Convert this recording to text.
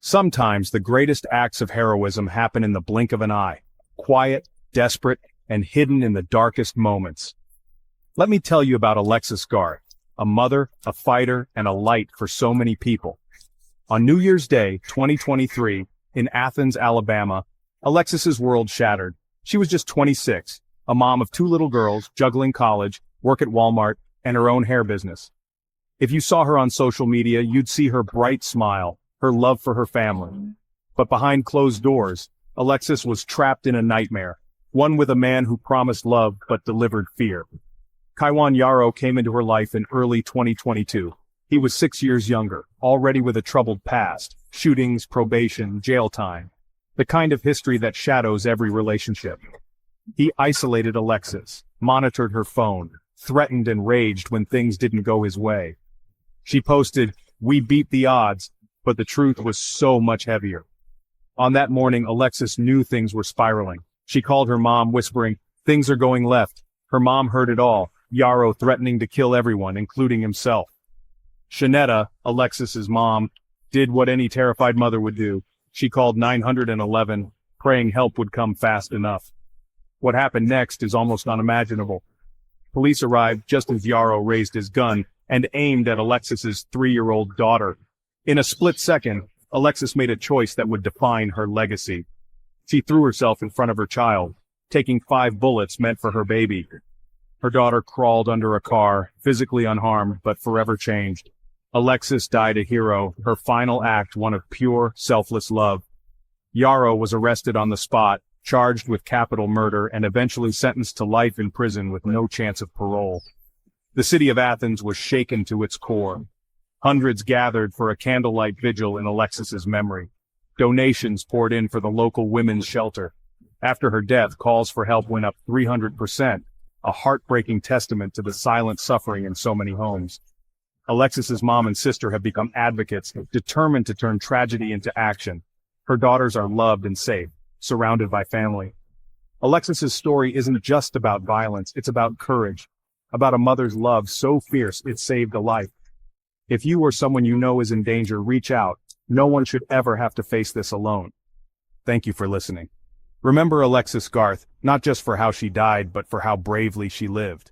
Sometimes the greatest acts of heroism happen in the blink of an eye, quiet, desperate, and hidden in the darkest moments. Let me tell you about Alexis Garth, a mother, a fighter, and a light for so many people. On New Year's Day, 2023, in Athens, Alabama, Alexis's world shattered. She was just 26, a mom of two little girls, juggling college, work at Walmart, and her own hair business. If you saw her on social media, you'd see her bright smile, her love for her family. But behind closed doors, Alexis was trapped in a nightmare, one with a man who promised love but delivered fear. Kaiwan Yarrow came into her life in early 2022. He was 6 years younger, already with a troubled past, shootings, probation, jail time. The kind of history that shadows every relationship. He isolated Alexis, monitored her phone, threatened and raged when things didn't go his way. She posted, "We beat the odds," but the truth was so much heavier. On that morning, Alexis knew things were spiraling. She called her mom, whispering, "Things are going left." Her mom heard it all, Yarrow threatening to kill everyone, including himself. Shanetta, Alexis's mom, did what any terrified mother would do. She called 911, praying help would come fast enough. What happened next is almost unimaginable. Police arrived just as Yarrow raised his gun and aimed at Alexis's 3-year-old daughter. In a split second, Alexis made a choice that would define her legacy. She threw herself in front of her child, taking 5 bullets meant for her baby. Her daughter crawled under a car, physically unharmed but forever changed. Alexis died a hero, her final act one of pure, selfless love. Yarrow was arrested on the spot, charged with capital murder, and eventually sentenced to life in prison with no chance of parole. The city of Athens was shaken to its core. Hundreds gathered for a candlelight vigil in Alexis's memory. Donations poured in for the local women's shelter. After her death, calls for help went up 300%, a heartbreaking testament to the silent suffering in so many homes. Alexis's mom and sister have become advocates, determined to turn tragedy into action. Her daughters are loved and safe, surrounded by family. Alexis's story isn't just about violence, it's about courage, about a mother's love so fierce it saved a life. If you or someone you know is in danger, reach out. No one should ever have to face this alone. Thank you for listening. Remember Alexis Garth, not just for how she died, but for how bravely she lived.